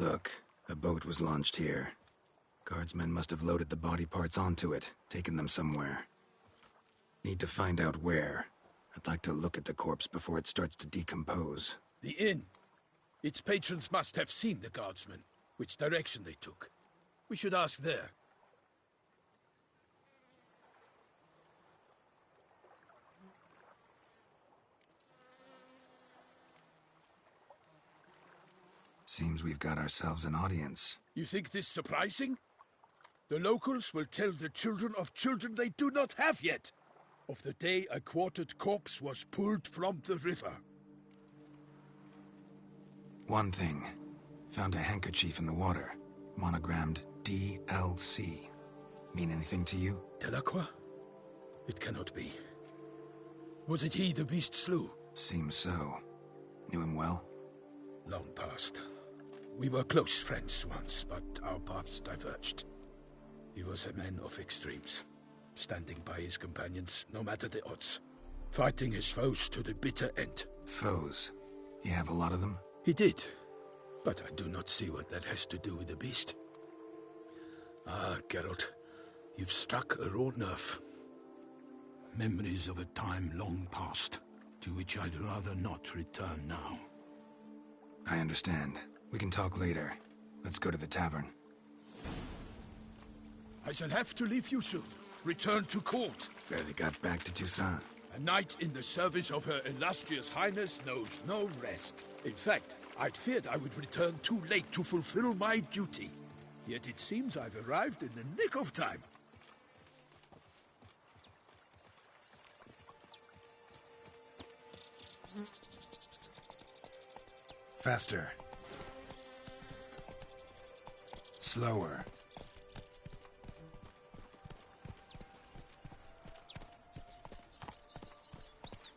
Look, a boat was launched here. Guardsmen must have loaded the body parts onto it, taken them somewhere. Need to find out where. I'd like to look at the corpse before it starts to decompose. The inn. Its patrons must have seen the guardsmen, which direction they took. We should ask there. Seems we've got ourselves an audience. You think this surprising? The locals will tell the children of children they do not have yet, of the day a quartered corpse was pulled from the river. One thing. Found a handkerchief in the water. Monogrammed DLC. Mean anything to you? Delacroix? It cannot be. Was it he the beast slew? Seems so. Knew him well? Long past. We were close friends once, but our paths diverged. He was a man of extremes, standing by his companions, no matter the odds. Fighting his foes to the bitter end. Foes? You have a lot of them? He did, but I do not see what that has to do with the beast. Ah, Geralt, you've struck a raw nerve. Memories of a time long past, to which I'd rather not return now. I understand. We can talk later. Let's go to the tavern. I shall have to leave you soon. Return to court. Barely got back to Toussaint. A knight in the service of Her Illustrious Highness knows no rest. In fact, I'd feared I would return too late to fulfill my duty. Yet it seems I've arrived in the nick of time. Faster. Slower.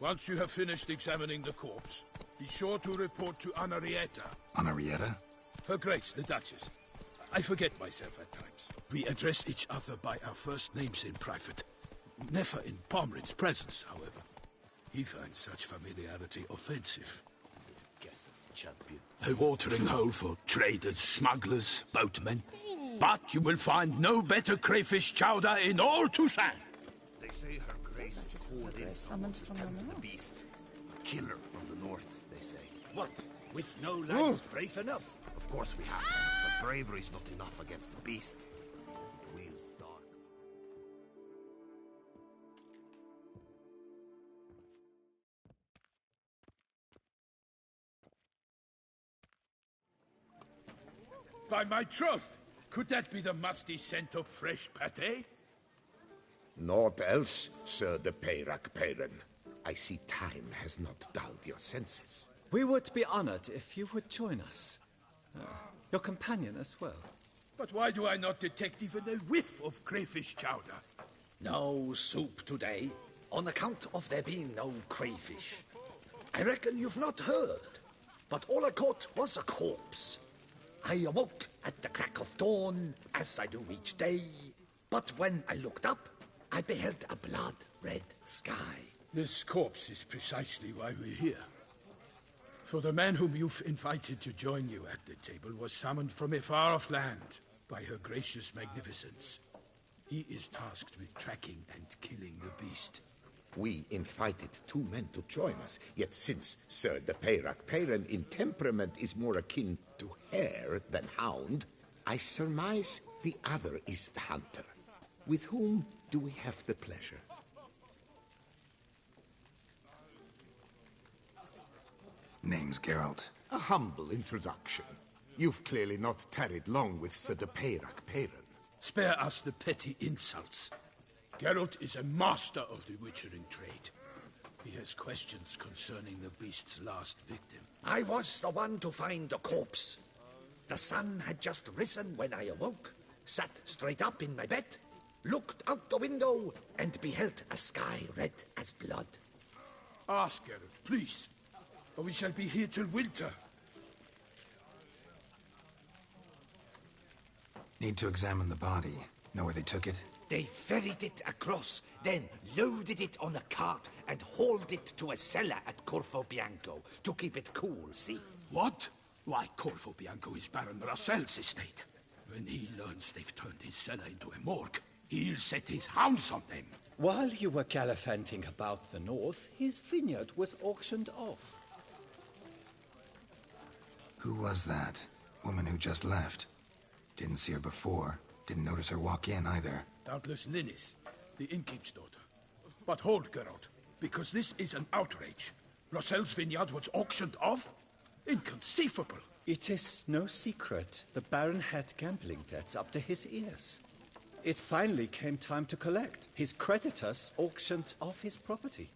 Once you have finished examining the corpse, be sure to report to Anarietta. Anarietta? Her Grace, the Duchess. I forget myself at times. We address each other by our first names in private. Never in Pomrin's presence, however. He finds such familiarity offensive. Guess champion. A watering hole for traders, smugglers, boatmen. But you will find no better crayfish chowder in all Toussaint. They say her grace is called in Summoned from the the north. beast. A killer from the north, they say. What? With no lads brave enough? Of course we have. But bravery's not enough against the beast. It wields dark. By my troth, could that be the musty scent of fresh pâté? Naught else, Sir de Peyrac Peyran. I see time has not dulled your senses. We would be honored if you would join us. Your companion as well. But why do I not detect even a whiff of crayfish chowder? No soup today, on account of there being no crayfish. I reckon you've not heard, but all I caught was a corpse. I awoke at the crack of dawn, as I do each day, but when I looked up, I beheld a blood-red sky. This corpse is precisely why we're here. For the man whom you've invited to join you at the table was summoned from a far-off land by her gracious magnificence. He is tasked with tracking and killing the beast. We invited two men to join us, yet since Sir de Peyrac Peyran in temperament is more akin to hare than hound, I surmise the other is the hunter. With whom do we have the pleasure? Name's Geralt. A humble introduction. You've clearly not tarried long with Sir de Peyrac Peyran. Spare us the petty insults. Geralt is a master of the witchering trade. He has questions concerning the beast's last victim. I was the one to find the corpse. The sun had just risen when I awoke, sat straight up in my bed, looked out the window, and beheld a sky red as blood. Ask Geralt, please, or we shall be here till winter. Need to examine the body. Know where they took it? They ferried it across, then loaded it on a cart and hauled it to a cellar at Corvo Bianco to keep it cool, see? What? Why, Corvo Bianco is Baron Rossel's estate. When he learns they've turned his cellar into a morgue, he'll set his hounds on them. While you were gallivanting about the north, his vineyard was auctioned off. Who was that? Woman who just left. Didn't see her before. Didn't notice her walk in either. Doubtless Linnis, the innkeep's daughter. But hold, Geralt, because this is an outrage. Rossel's vineyard was auctioned off? Inconceivable. It is no secret the Baron had gambling debts up to his ears. It finally came time to collect. His creditors auctioned off his property.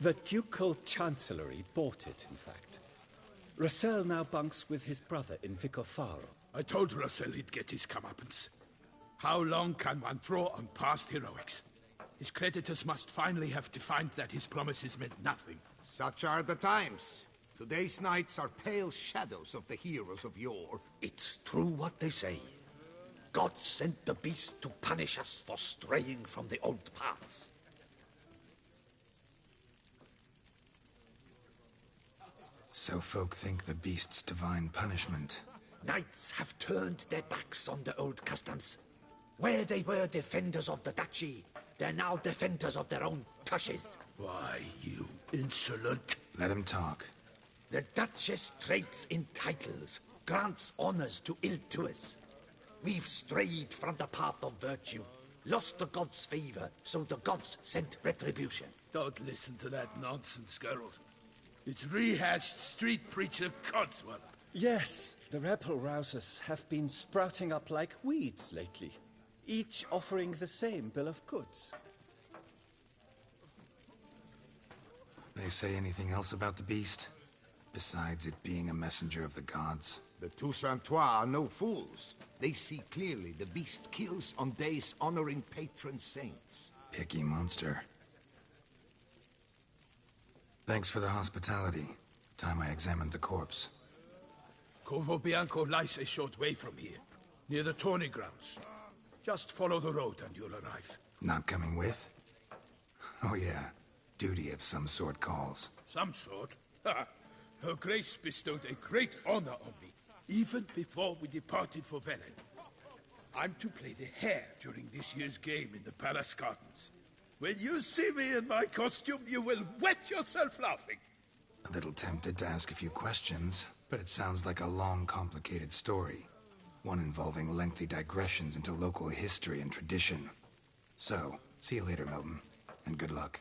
The Ducal Chancellery bought it, in fact. Rossel now bunks with his brother in Vicofaro. I told Rossel he'd get his comeuppance. How long can one throw on past heroics? His creditors must finally have to find that his promises meant nothing. Such are the times. Today's knights are pale shadows of the heroes of yore. It's true what they say. God sent the beast to punish us for straying from the old paths. So folk think the beast's divine punishment. Knights have turned their backs on the old customs. Where they were defenders of the duchy, they're now defenders of their own tushes. Why, you insolent... Let him talk. The Duchess trades in titles, grants honors to ill-doers. We've strayed from the path of virtue, lost the gods' favor, so the gods sent retribution. Don't listen to that nonsense, Geralt. It's rehashed street preacher Codswallop. Yes, the rebel rousers have been sprouting up like weeds lately, each offering the same bill of goods. They say anything else about the beast? Besides it being a messenger of the gods? The Toussaintois are no fools. They see clearly the beast kills on days honoring patron saints. Picky monster. Thanks for the hospitality. Time I examined the corpse. Corvo Bianco lies a short way from here, near the tourney grounds. Just follow the road and you'll arrive. Not coming with? Oh yeah, duty of some sort calls. Some sort? Ha! Her Grace bestowed a great honor on me, even before we departed for Velen. I'm to play the hare during this year's game in the palace gardens. When you see me in my costume, you will wet yourself laughing. A little tempted to ask a few questions, but it sounds like a long, complicated story. One involving lengthy digressions into local history and tradition. So, see you later, Milton, and good luck.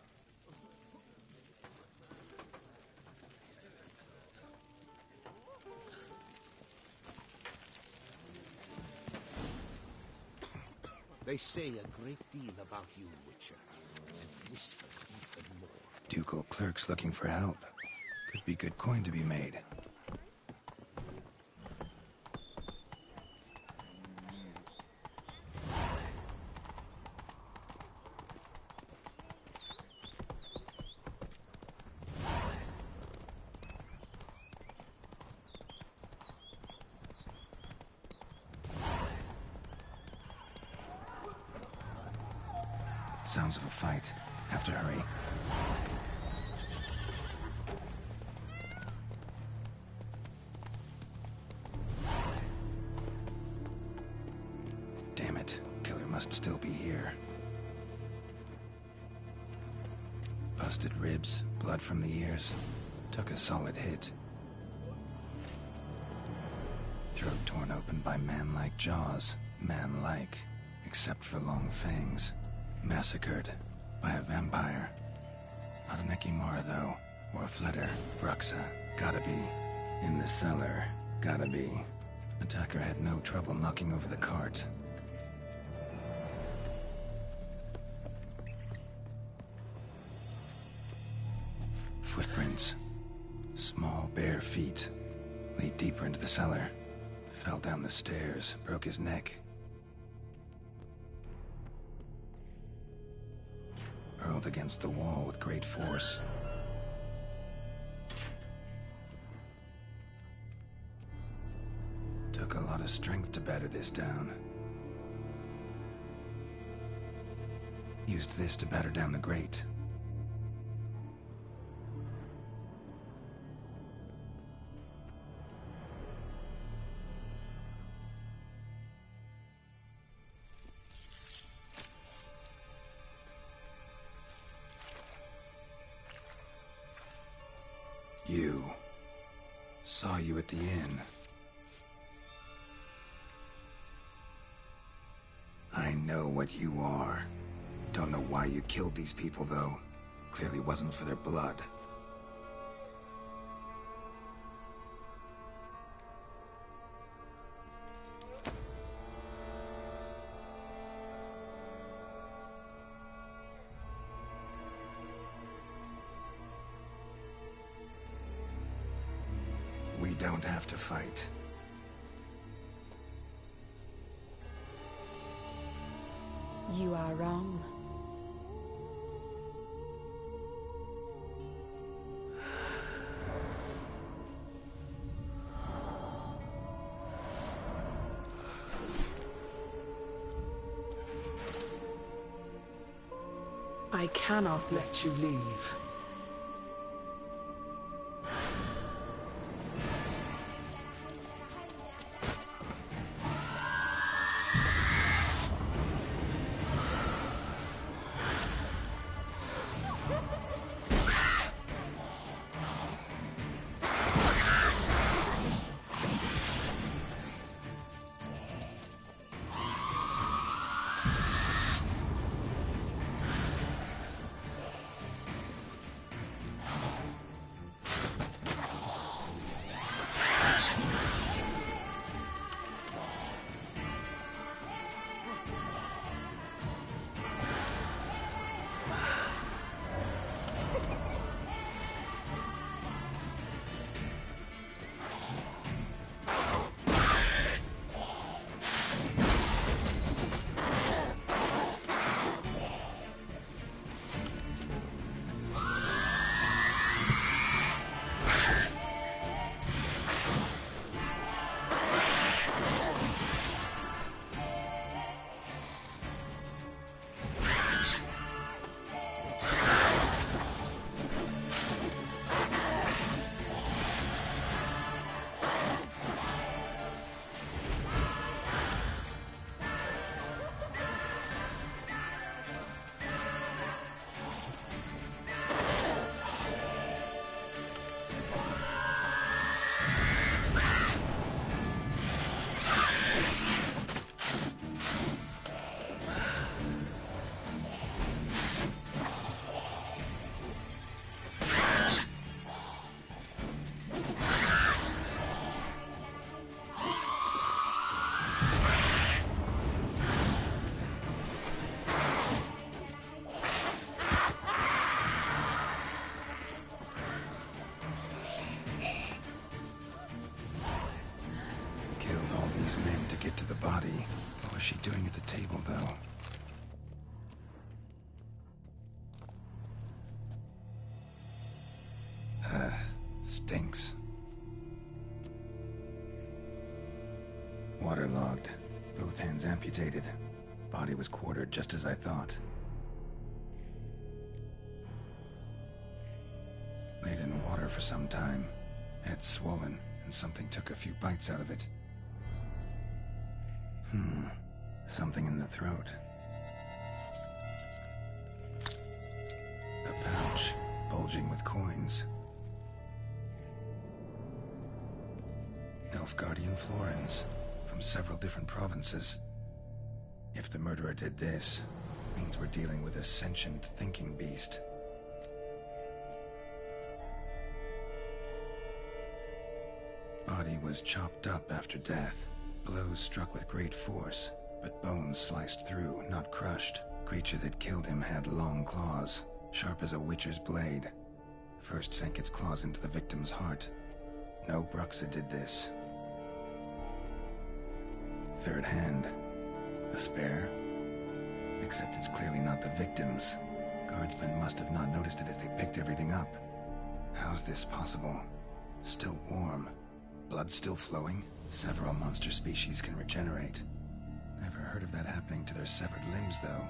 They say a great deal about you, Witcher, and whisper even more. Ducal clerks looking for help. Could be good coin to be made. Sounds of a fight. Have to hurry. Damn it. Killer must still be here. Busted ribs, blood from the ears. Took a solid hit. Throat torn open by man-like jaws. Man-like, except for long fangs. Massacred by a vampire. Not an Ekimara, though, or a Fletter. Bruxa. Gotta be. In the cellar. Gotta be. Attacker had no trouble knocking over the cart. Footprints. Small, bare feet. Lead deeper into the cellar. Fell down the stairs, broke his neck. Hurled against the wall with great force. Took a lot of strength to batter this down. Used this to batter down the grate. Saw you at the inn. I know what you are. Don't know why you killed these people, though. Clearly wasn't for their blood. We don't have to fight. You are wrong. I cannot let you leave. Men to get to the body. What was she doing at the table, though? Stinks. Waterlogged. Both hands amputated. Body was quartered just as I thought. Laid in water for some time. Head swollen, and something took a few bites out of it. Something in the throat. A pouch, bulging with coins. Nilfgaardian florins, from several different provinces. If the murderer did this, means we're dealing with a sentient thinking beast. Body was chopped up after death. Blows struck with great force, but bones sliced through, not crushed. Creature that killed him had long claws, sharp as a witcher's blade. First sank its claws into the victim's heart. No Bruxa did this. Third hand. A spare? Except it's clearly not the victim's. Guardsmen must have not noticed it as they picked everything up. How's this possible? Still warm. Blood still flowing? Several monster species can regenerate. Never heard of that happening to their severed limbs, though.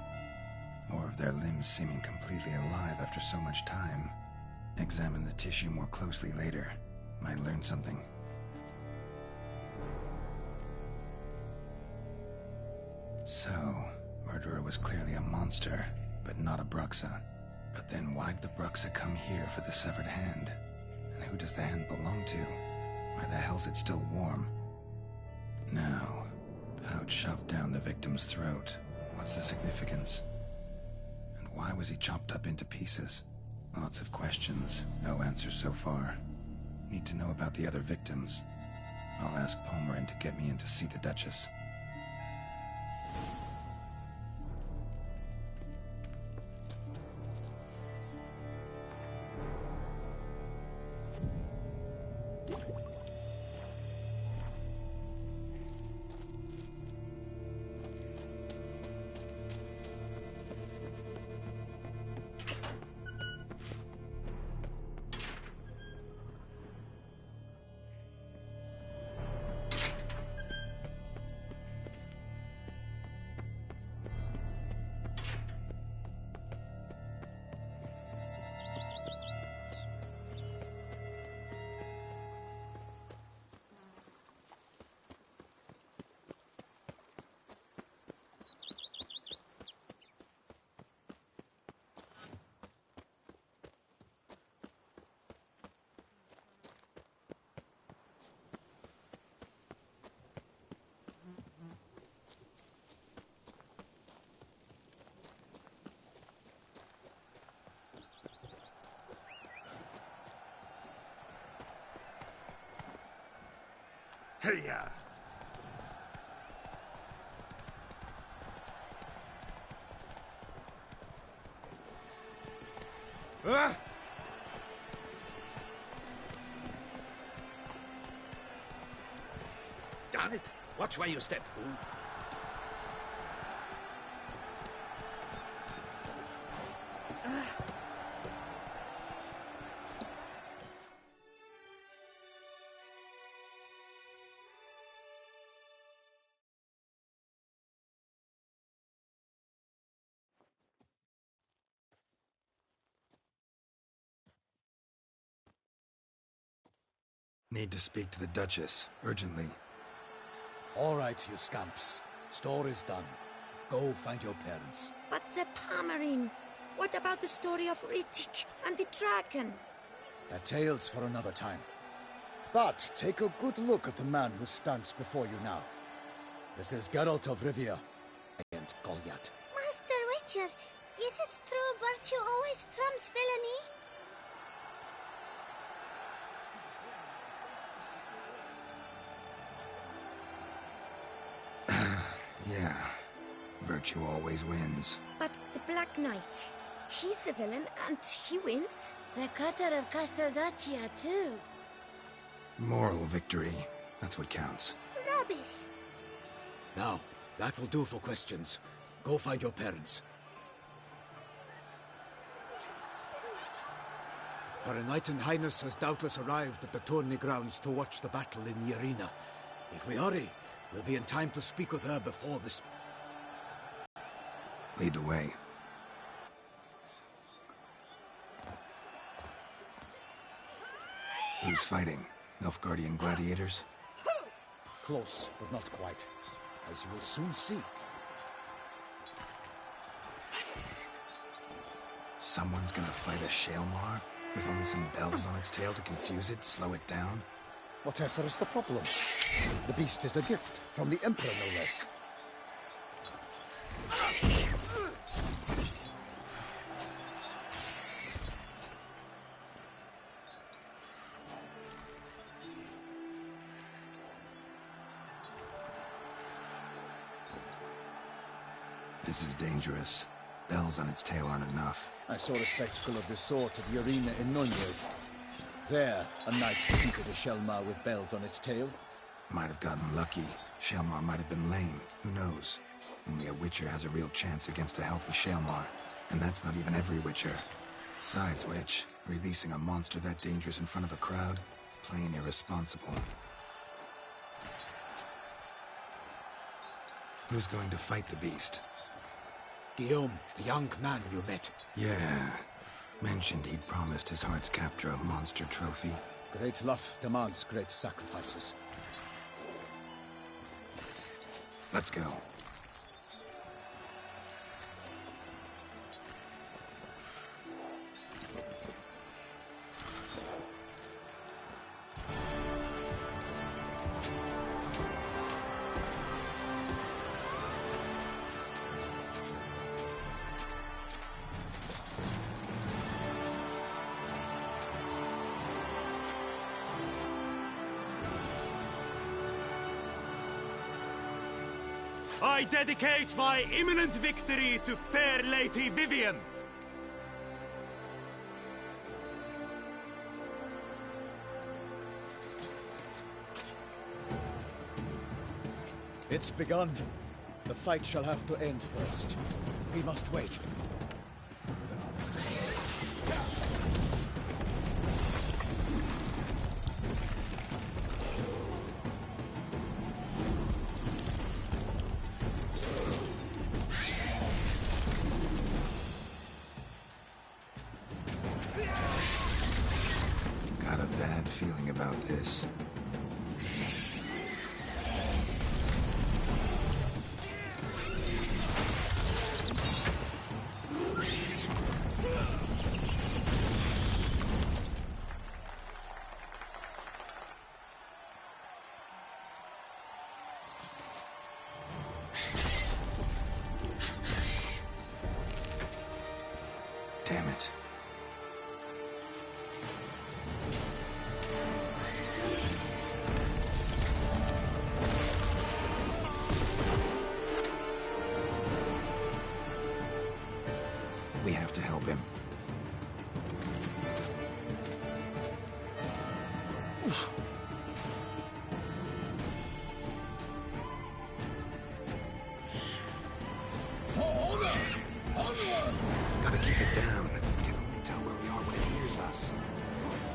Or of their limbs seeming completely alive after so much time. Examine the tissue more closely later. Might learn something. So, murderer was clearly a monster, but not a Bruxa. But then why'd the Bruxa come here for the severed hand? And who does the hand belong to? Why the hell's it still warm? Now, pouch shoved down the victim's throat. What's the significance? And why was he chopped up into pieces? Lots of questions, no answers so far. Need to know about the other victims. I'll ask Palmerin to get me in to see the Duchess. Hey-ya! Ah! Damn it! Watch where you step, fool. Need to speak to the Duchess, urgently. All right, you scamps. Story's done. Go find your parents. But Sir Palmerin, what about the story of Rittik and the dragon? They're tales for another time. But take a good look at the man who stands before you now. This is Geralt of Rivia and Goliath. Master Witcher, is it true virtue always trumps villainy? Yeah, virtue always wins. But the Black Knight, he's a villain and he wins. The cutter of Casteldacia, too. Moral victory, that's what counts. Rubbish. Now, that will do for questions. Go find your parents. Her Enlightened Highness has doubtless arrived at the tourney grounds to watch the battle in the arena. If we hurry, we'll be in time to speak with her before this. Lead the way. Who's fighting? Nilfgaardian gladiators? Close, but not quite. As you will soon see. Someone's gonna fight a Shaelmar? With only some bells on its tail to confuse it, slow it down? Whatever is the problem? The beast is a gift from the Emperor, no less. This is dangerous. Bells on its tail aren't enough. I saw a spectacle of this sort at the arena in Nunez. There, a knight defeated a Shaelmar with bells on its tail. Might have gotten lucky. Shaelmar might have been lame. Who knows? Only a Witcher has a real chance against a healthy Shaelmar. And that's not even every Witcher. Besides which, releasing a monster that dangerous in front of a crowd? Plain irresponsible. Who's going to fight the beast? Guillaume, the young man you met. Yeah. Mentioned he'd promised his heart's captor a monster trophy. Great love demands great sacrifices. Let's go. I dedicate my imminent victory to fair Lady Vivian. It's begun. The fight shall have to end first. We must wait. Got a bad feeling about this. Damn it. We have to help him. For honor! Onward! Gotta keep it down. Can only tell where we are when it hears us.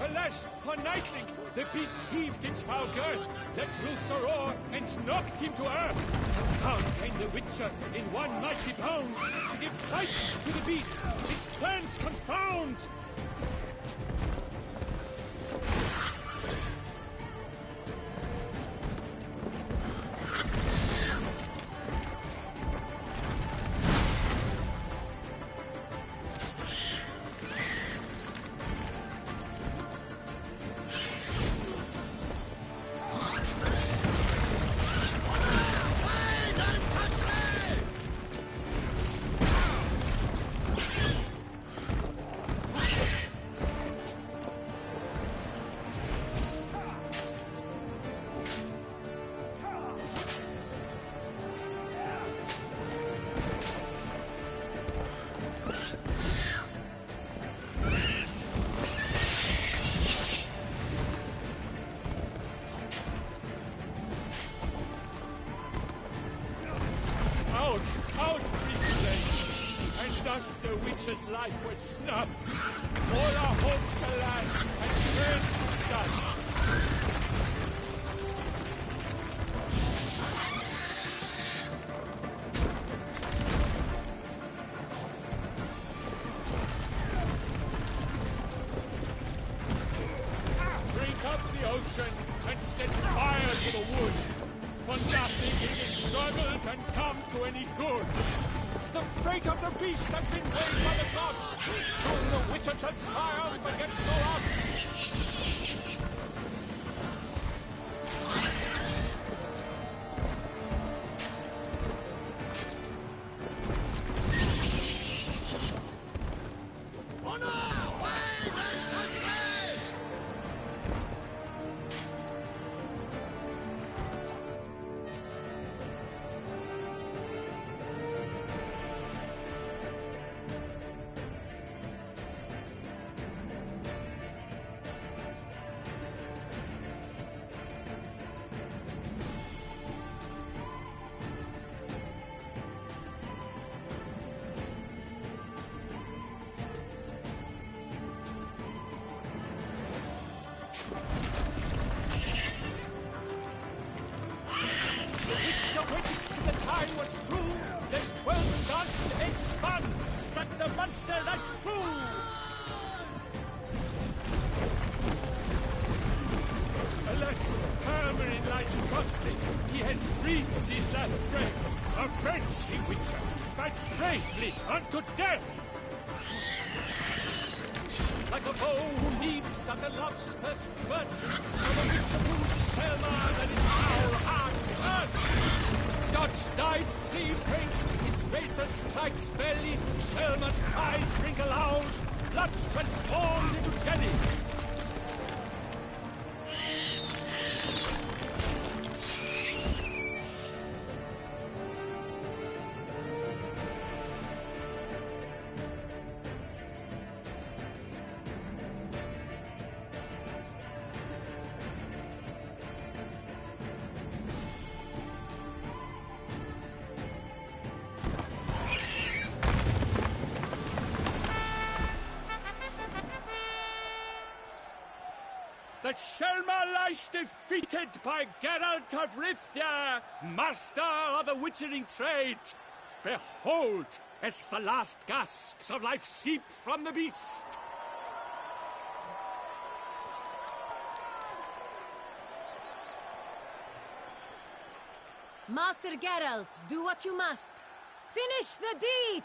Alas, for Nightling, the beast heaved its foul girth, let loose a roar, and knocked him to earth. Down came the Witcher in one mighty bound, to give light to the beast, its plans confound. Out, Vigilance! And thus the witch's life was snuffed. All our hopes, alas, had turned to dust. Drink up the ocean and set fire to the wood. For nothing in this struggle can come to any good. The fate of the beast has been weighed by the gods. Soon the Witcher shall triumph against all odds. He has breathed his last breath. Avenge, ye Witcher! Fight bravely unto death! Like a bow who leaps under love's first spurt, so the Witcher moved Selma that is foul heart earth. Dodge, dive, flee, ranged, his razor strikes belly, Selma's cries ring aloud, blood transforms into jelly. that Shelmar lies defeated by Geralt of Rivia, master of the witchering trade. Behold, as the last gasps of life seep from the beast. Master Geralt, do what you must. Finish the deed!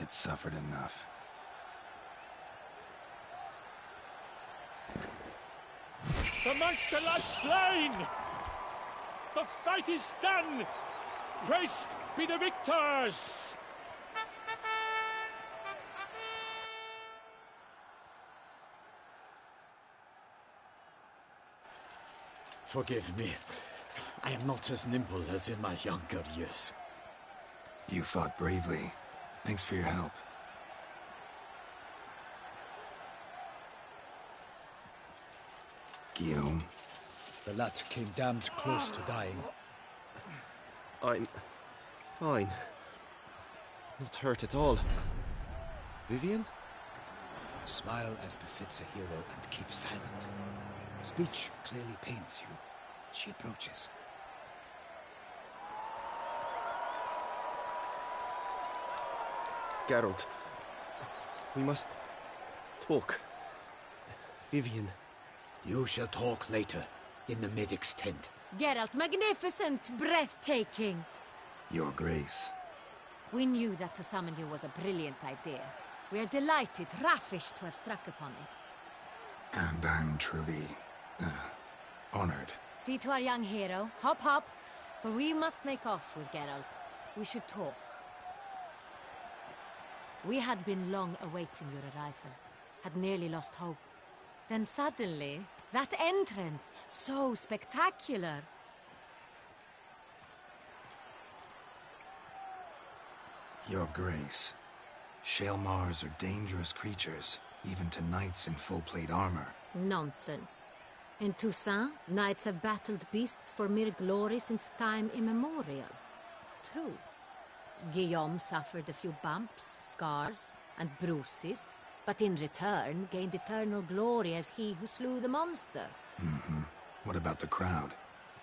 It suffered enough. The monster lies slain! The fight is done! Praised be the victors! Forgive me. I am not as nimble as in my younger years. You fought bravely. Thanks for your help. Guillaume? The lad came damned close to dying. I'm fine. Not hurt at all. Vivian? Smile as befits a hero and keep silent. Speech clearly pains you. She approaches. Geralt, we must talk. Vivian. You shall talk later, in the medic's tent. Geralt, magnificent, breathtaking. Your Grace. We knew that to summon you was a brilliant idea. We are delighted, ravished to have struck upon it. And I'm truly, honored. See to our young hero. Hop, hop. For we must make off with Geralt. We should talk. We had been long awaiting your arrival. Had nearly lost hope. Then suddenly, that entrance, so spectacular. Your Grace. Shaelmars are dangerous creatures, even to knights in full-plate armor. Nonsense. In Toussaint, knights have battled beasts for mere glory since time immemorial. True. Guillaume suffered a few bumps, scars, and bruises, but in return gained eternal glory as he who slew the monster. Mm-hmm. What about the crowd?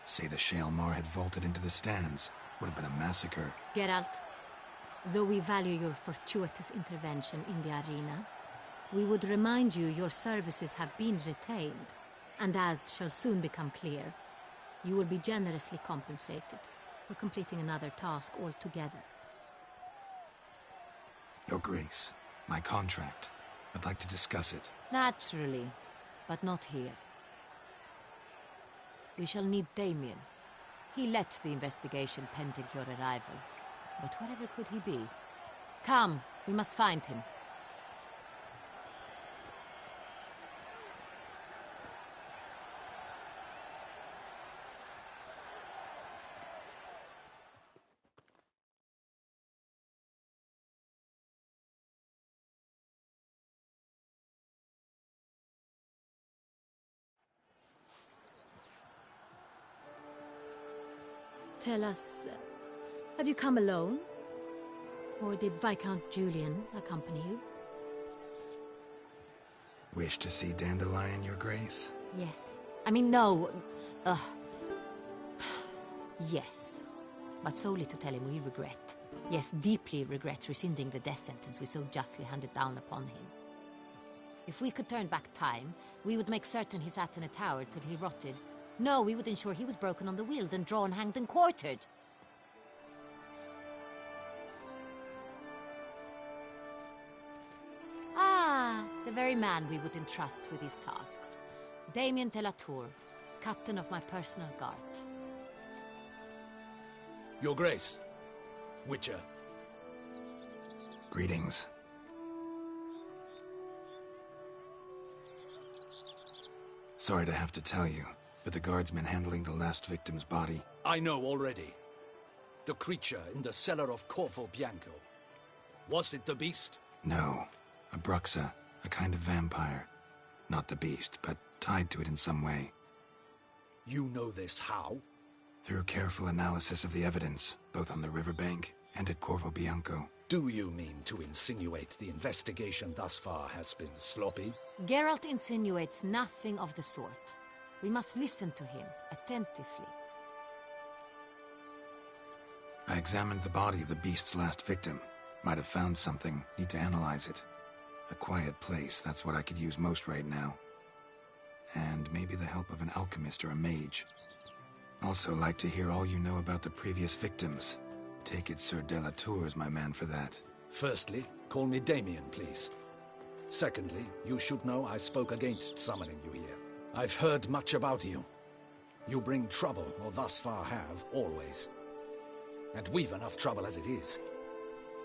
Say the Shaelmar had vaulted into the stands. Would have been a massacre. Geralt, though we value your fortuitous intervention in the arena, we would remind you your services have been retained, and as shall soon become clear, you will be generously compensated for completing another task altogether. Your Grace, my contract. I'd like to discuss it. Naturally, but not here. We shall need Damien. He led the investigation pending your arrival. But wherever could he be? Come, we must find him. Tell us, have you come alone? Or did Viscount Julian accompany you? Wish to see Dandelion, Your Grace? Yes. I mean, no. Yes. But solely to tell him we regret. Yes, deeply regret rescinding the death sentence we so justly handed down upon him. If we could turn back time, we would make certain he sat in a tower till he rotted. No, we would ensure he was broken on the wheel, then drawn, hanged, and quartered. Ah, the very man we would entrust with these tasks. Damien de la Tour, captain of my personal guard. Your Grace, Witcher. Greetings. Sorry to have to tell you, but the guardsmen handling the last victim's body... I know already. The creature in the cellar of Corvo Bianco. Was it the beast? No. A Bruxa, a kind of vampire. Not the beast, but tied to it in some way. You know this how? Through careful analysis of the evidence, both on the riverbank and at Corvo Bianco. Do you mean to insinuate the investigation thus far has been sloppy? Geralt insinuates nothing of the sort. We must listen to him attentively. I examined the body of the beast's last victim. Might have found something. Need to analyze it. A quiet place, that's what I could use most right now. And maybe the help of an alchemist or a mage. Also like to hear all you know about the previous victims. Take it Sir Delatour is my man for that. Firstly, call me Damien, please. Secondly, you should know I spoke against summoning you here. I've heard much about you. You bring trouble, or thus far have, always. And we've enough trouble as it is.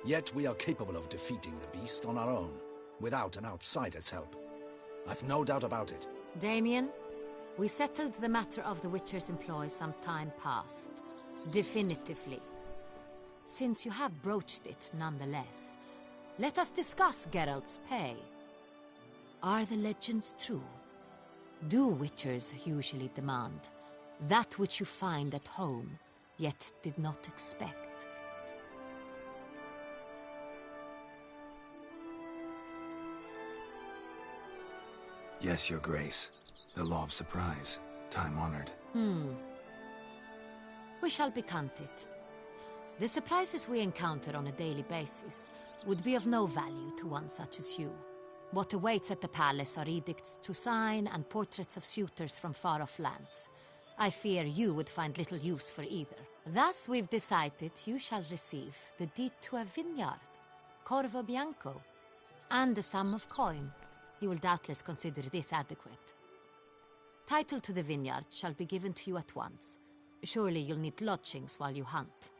Yet we are capable of defeating the beast on our own, without an outsider's help. I've no doubt about it. Damien, we settled the matter of the Witcher's employ some time past. Definitively. Since you have broached it nonetheless, let us discuss Geralt's pay. Are the legends true? Do Witchers usually demand that which you find at home, yet did not expect? Yes, Your Grace. The law of surprise. Time-honored. We shall be content. The surprises we encounter on a daily basis would be of no value to one such as you. What awaits at the palace are edicts to sign and portraits of suitors from far-off lands. I fear you would find little use for either. Thus we've decided you shall receive the deed to a vineyard, Corvo Bianco, and a sum of coin. You will doubtless consider this adequate. Title to the vineyard shall be given to you at once. Surely you'll need lodgings while you hunt.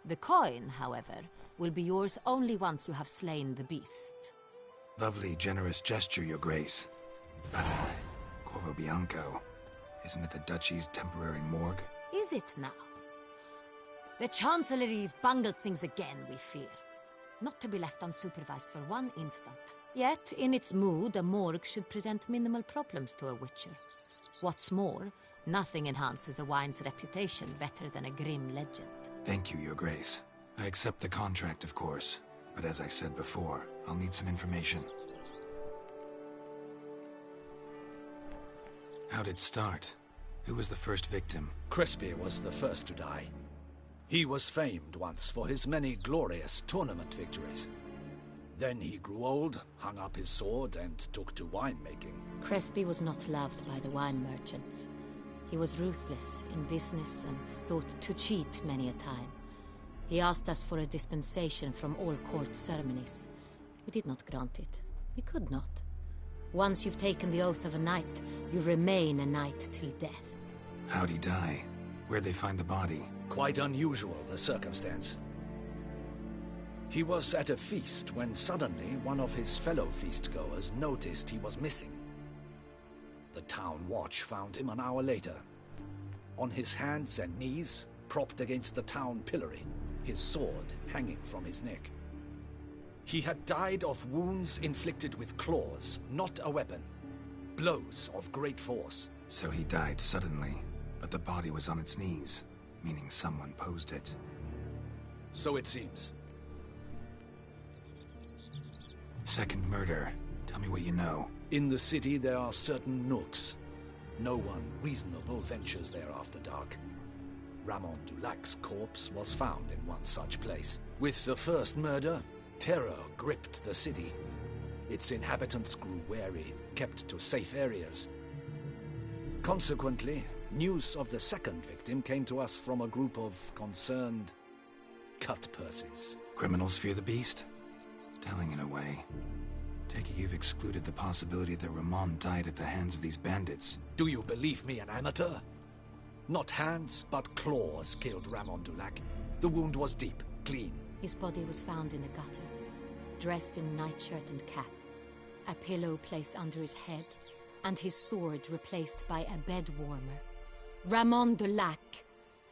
The coin, however, will be yours only once you have slain the beast. Lovely, generous gesture, Your Grace. But, Corvo Bianco, isn't it the Duchy's temporary morgue? Is it now? The Chancellery's bungled things again, we fear. Not to be left unsupervised for one instant. Yet, in its mood, a morgue should present minimal problems to a Witcher. What's more, nothing enhances a wine's reputation better than a grim legend. Thank you, Your Grace. I accept the contract, of course. But as I said before, I'll need some information. How'd it start? Who was the first victim? Crespi was the first to die. He was famed once for his many glorious tournament victories. Then he grew old, hung up his sword, and took to winemaking. Crespi was not loved by the wine merchants. He was ruthless in business and thought to cheat many a time. He asked us for a dispensation from all court ceremonies. We did not grant it. We could not. Once you've taken the oath of a knight, you remain a knight till death. How'd he die? Where'd they find the body? Quite unusual, the circumstance. He was at a feast when suddenly one of his fellow feastgoers noticed he was missing. The town watch found him an hour later. On his hands and knees, propped against the town pillory, his sword hanging from his neck. He had died of wounds inflicted with claws, not a weapon. Blows of great force. So he died suddenly, but the body was on its knees, meaning someone posed it. So it seems. Second murder. Tell me what you know. In the city there are certain nooks. No one reasonable ventures there after dark. Ramon Dulac's corpse was found in one such place. With the first murder, terror gripped the city. Its inhabitants grew wary, kept to safe areas. Consequently, news of the second victim came to us from a group of concerned cut-purses. Criminals fear the beast? Telling in a way. Take it you've excluded the possibility that Ramon died at the hands of these bandits. Do you believe me an amateur? Not hands, but claws killed Ramon Dulac. The wound was deep, clean. His body was found in the gutter, dressed in nightshirt and cap, a pillow placed under his head, and his sword replaced by a bed warmer. Ramon Dulac,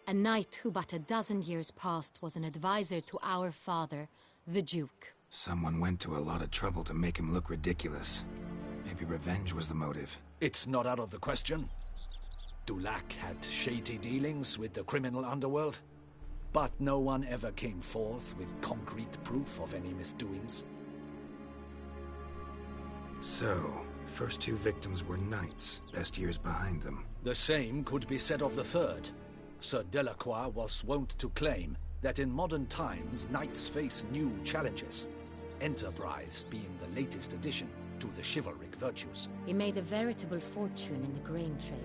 a knight who but a dozen years past was an advisor to our father, the Duke. Someone went to a lot of trouble to make him look ridiculous. Maybe revenge was the motive. It's not out of the question. Dulac had shady dealings with the criminal underworld. But no one ever came forth with concrete proof of any misdoings. So, first two victims were knights, best years behind them. The same could be said of the third. Sir Delacroix was wont to claim that in modern times knights face new challenges, enterprise being the latest addition to the chivalric virtues. He made a veritable fortune in the grain trade.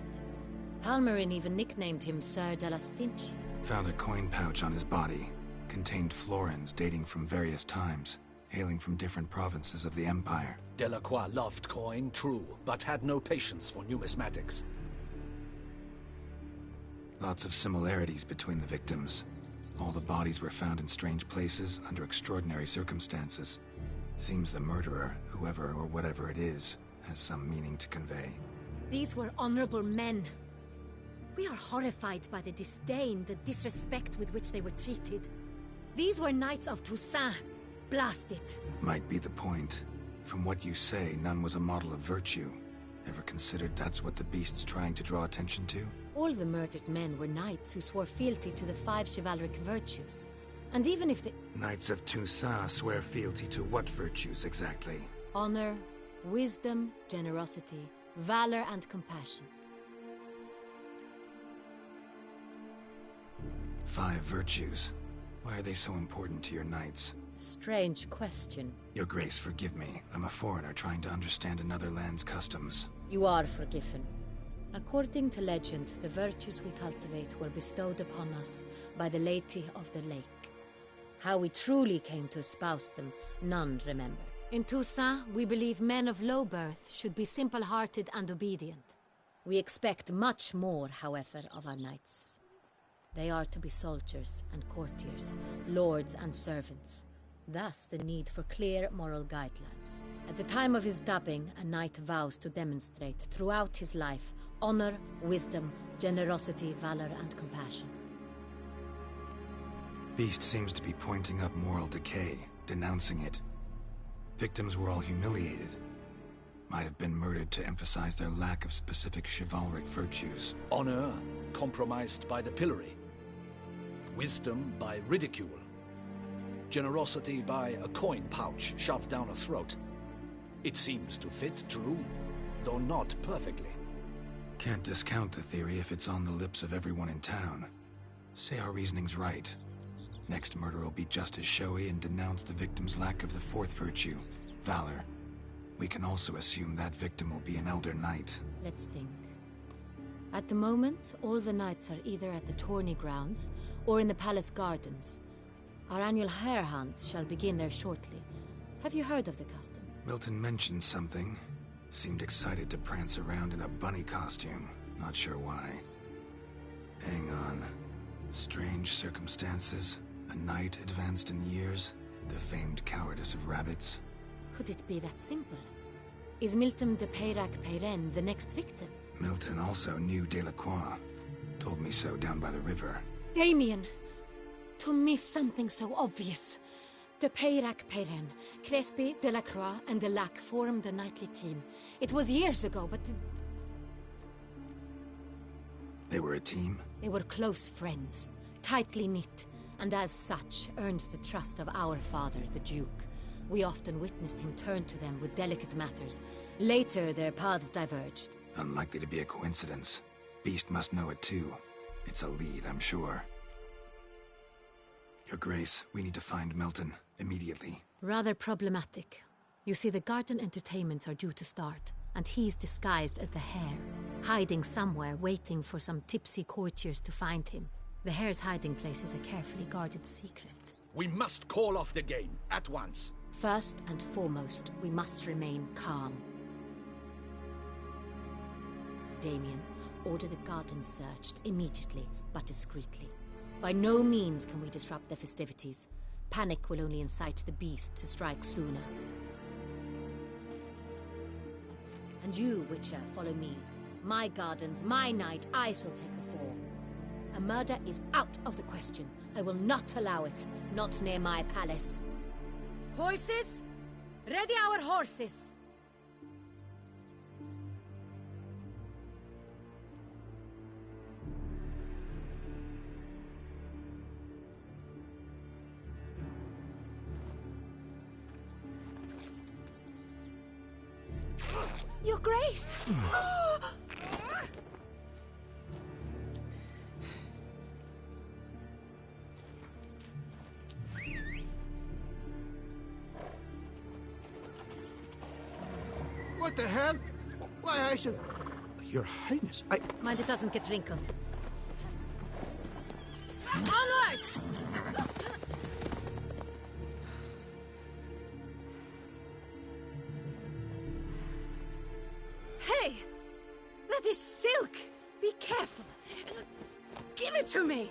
Palmerin even nicknamed him Sir de la Stinch. Found a coin pouch on his body. Contained florins dating from various times, hailing from different provinces of the Empire. Delacroix loved coin, true, but had no patience for numismatics. Lots of similarities between the victims. All the bodies were found in strange places under extraordinary circumstances. Seems the murderer, whoever or whatever it is, has some meaning to convey. These were honorable men. We are horrified by the disdain, the disrespect with which they were treated. These were knights of Toussaint. Blast it. Might be the point. From what you say, none was a model of virtue. Ever considered that's what the beast's trying to draw attention to? All the murdered men were knights who swore fealty to the 5 chivalric virtues. And even if the... Knights of Toussaint swear fealty to what virtues exactly? Honor, wisdom, generosity, valor, and compassion. 5 virtues. Why are they so important to your knights? Strange question. Your Grace, forgive me. I'm a foreigner trying to understand another land's customs. You are forgiven. According to legend, the virtues we cultivate were bestowed upon us by the Lady of the Lake. How we truly came to espouse them, none remember. In Toussaint, we believe men of low birth should be simple-hearted and obedient. We expect much more, however, of our knights. They are to be soldiers and courtiers, lords and servants. Thus, the need for clear moral guidelines. At the time of his dubbing, a knight vows to demonstrate throughout his life honor, wisdom, generosity, valor, and compassion. Beast seems to be pointing up moral decay, denouncing it. Victims were all humiliated. Might have been murdered to emphasize their lack of specific chivalric virtues. Honor compromised by the pillory. Wisdom by ridicule. Generosity by a coin pouch shoved down a throat. It seems to fit, true, though not perfectly. Can't discount the theory if it's on the lips of everyone in town. Say our reasoning's right. Next murder will be just as showy and denounce the victim's lack of the 4th virtue, valor. We can also assume that victim will be an elder knight. Let's think. At the moment, all the knights are either at the tourney grounds or in the palace gardens. Our annual hare hunt shall begin there shortly. Have you heard of the custom? Milton mentioned something. Seemed excited to prance around in a bunny costume. Not sure why. Hang on. Strange circumstances. A knight advanced in years. The famed cowardice of rabbits. Could it be that simple? Is Milton de Peyrac-Peyren the next victim? Milton also knew Delacroix. Told me so down by the river. Damien! To miss something so obvious. De Peyrac-Peyren, Crespi, Delacroix, and Delac formed a knightly team. It was years ago, but... They were a team? They were close friends, tightly knit, and as such earned the trust of our father, the Duke. We often witnessed him turn to them with delicate matters. Later, their paths diverged. Unlikely to be a coincidence. Beast must know it too. It's a lead, I'm sure. Your Grace, we need to find Milton, immediately. Rather problematic. You see, the garden entertainments are due to start, and he's disguised as the hare, hiding somewhere, waiting for some tipsy courtiers to find him. The hare's hiding place is a carefully guarded secret. We must call off the game, at once. First and foremost, we must remain calm. Damien, order the garden searched immediately, but discreetly. By no means can we disrupt the festivities. Panic will only incite the beast to strike sooner. And you, Witcher, follow me. My gardens, my night, I shall take the fall. A murder is out of the question. I will not allow it. Not near my palace. Horses? Ready our horses! Your Grace! What the hell? Why, I should... Your Highness, Mind it doesn't get wrinkled. Onward! Hey! That is silk! Be careful! Give it to me!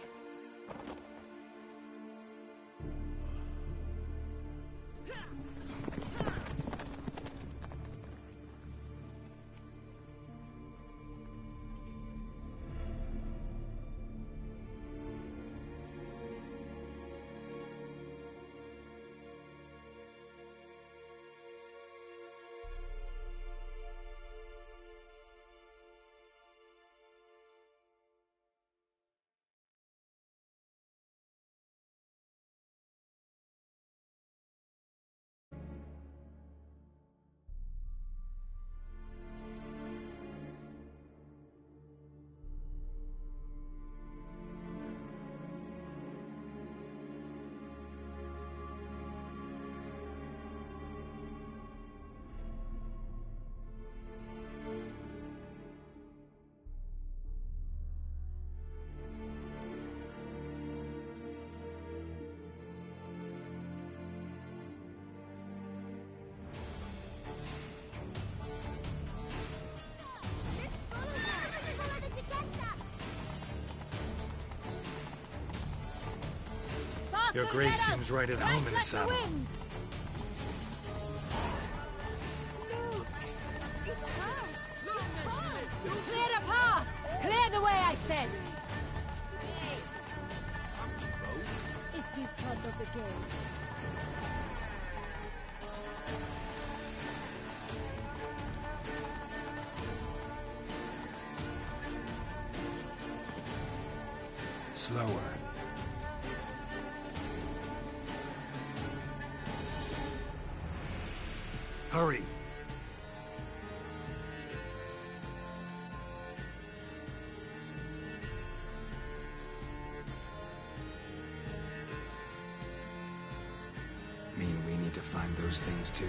Your Grace seems right at home in the saddle. Clear a path! Clear the way, I said! Is this part of the game? Slower. Hurry! Mean we need to find those things too?